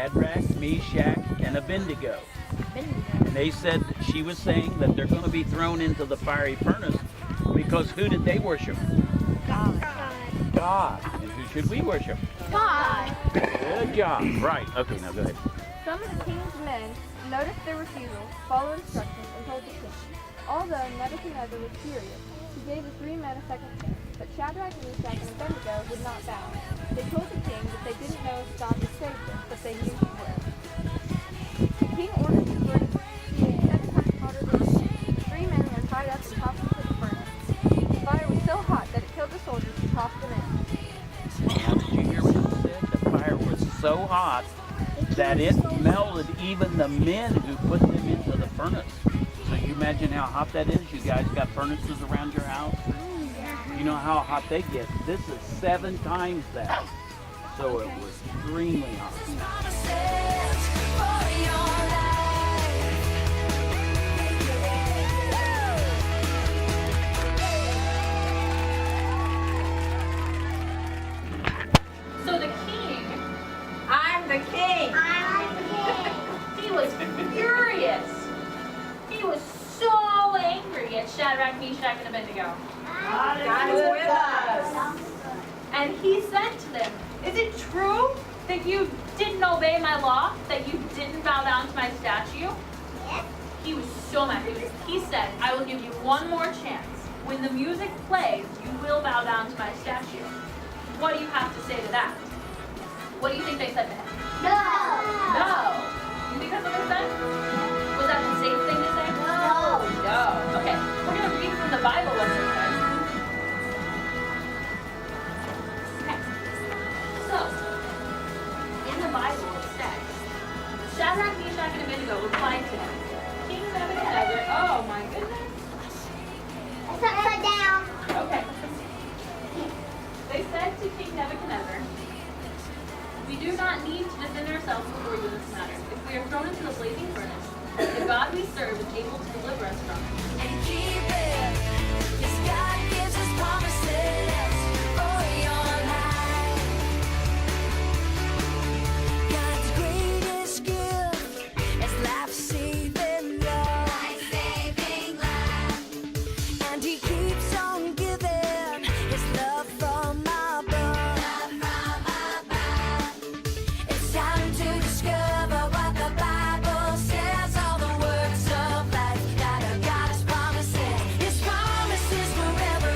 Shadrach, Meshach, and Abednego. And they said that she was saying that they're going to be thrown into the fiery furnace because who did they worship? God. God. And who should we worship? God. Good job. Right. Okay, now go ahead. Some of the king's men noticed their refusal, followed instructions, and told the king. Although Nebuchadnezzar was furious, he gave the 3 men a second chance, but Shadrach, Meshach, and Abednego would not bow. They told the king that they didn't know if God would save them, but they knew he would. The king ordered the furnace to be 7 times hotter than before. The 3 men were tied up and tossed into the furnace. The fire was so hot that it killed the soldiers who tossed them in. Now, did you hear what it said? The fire was so hot that it melted even the men who put them into the furnace. So you imagine how hot that is? You guys got furnaces around your house? You know how hot they get. This is 7 times that. So it was extremely hot. So the king, I'm the king. He was furious. He was so angry at Shadrach, Meshach, and Abednego. God is with us. And he said to them, is it true that you didn't obey my law, that you didn't bow down to my statue? Yes. He was so mad. He said, I will give you one more chance. When the music plays, you will bow down to my statue. What do you have to say to that? What do you think they said to him? No. No. You think that's what they said? Was that the safe thing to say? No. No. Okay. We're going to read from the Bible what they said. Okay. So, in the Bible it says, Shadrach, Meshach, and Abednego replied to him, King Nebuchadnezzar, oh my goodness. It's upside down. Okay. They said to King Nebuchadnezzar, we do not need to defend ourselves before you in this matter. If we are thrown into the blazing furnace, the God we serve is able to deliver us from it. And keep it, 'cause God gives us promises for your life. God's greatest gift is life-saving love. Life-saving love. And He keeps on giving His love from above. Love from above. It's time to discover what the Bible says. All the words of life that our God has promises. His promises forever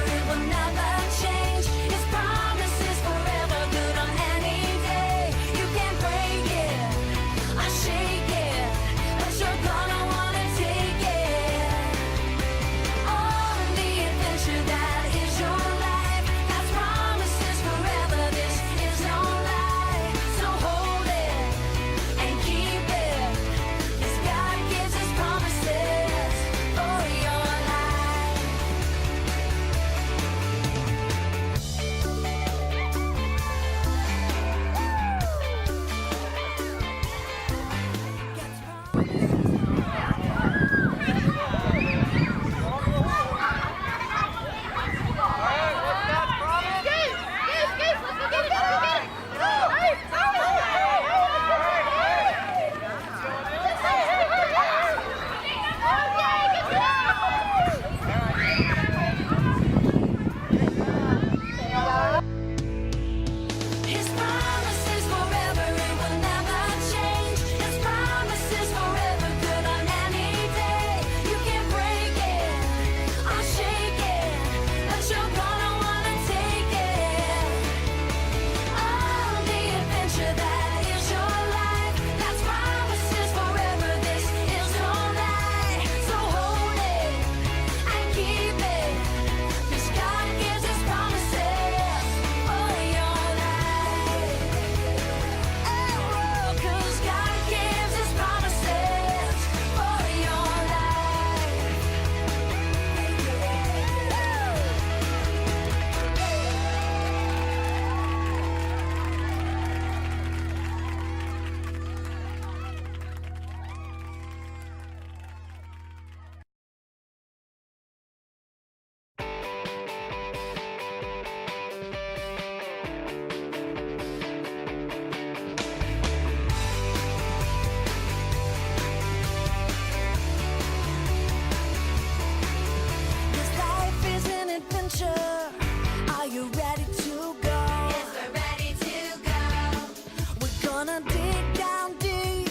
gonna dig down deep.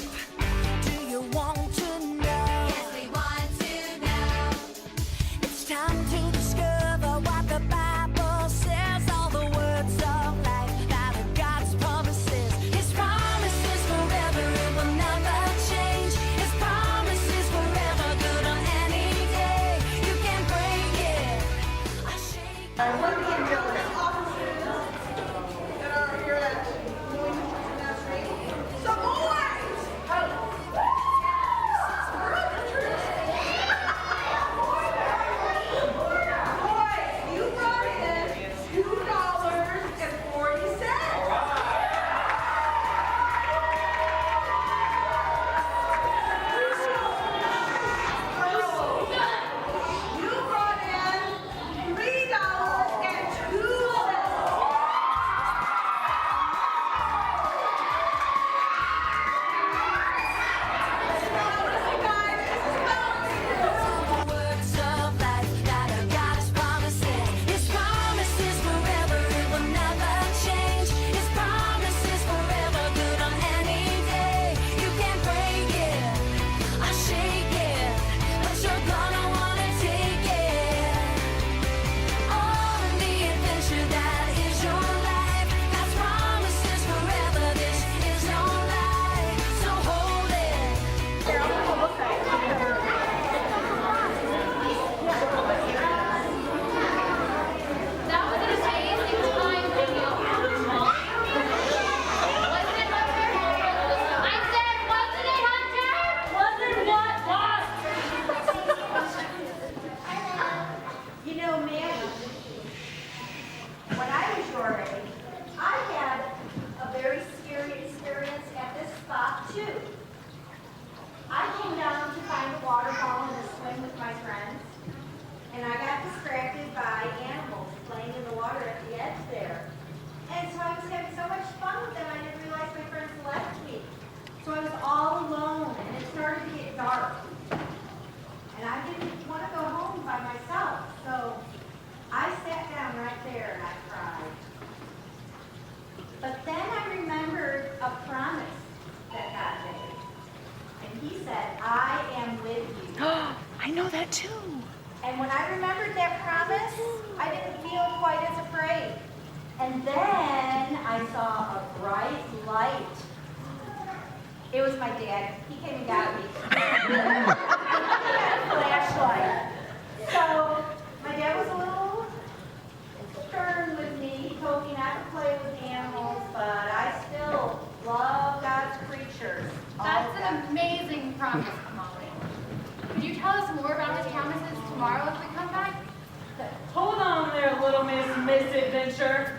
Do you want to know? Yes, we want to know. It's time to discover what the Bible says. All the words of life that are God's promises. His promises forever, it will never change. His promises forever, good on any day. You can break it. I shake. that are here at Wilmington Nazarene. So boys! Boys, you brought in $2.40. You brought in $3.02. Words of life that are God's promises. His promises forever, it will never change. His promises forever, good on any day. You can break it, I shake it, but you're gonna wanna take it. On the adventure that is your life. God's promises forever, this is no lie. So hold it. That was an amazing time video. Wasn't it, Hunter? I said, wasn't it, Hunter? Wasn't what? You know, Manny, when I was your age, I had a very scary experience at this spot, too. I came down to find a waterfall and to swim with my friends, and I got distracted by animals playing in the water at the edge there. And so I was having so much fun with them, I didn't realize my friends left me. So I was all alone, and it started to get dark. And I didn't want to go home by myself, so I sat down right there and I cried. But then I remembered a promise that God made. And he said, I am with you. I know that too. And when I remembered that promise, I didn't feel quite as afraid. And then I saw a bright light. It was my dad. He came and got me. He had a flashlight. So my dad was a little stern with me. He told me not to play with animals, but I still love God's creatures. That's an amazing promise, Molly. Could you tell us more about his promises tomorrow if we come back? Hold on there, little misadventure.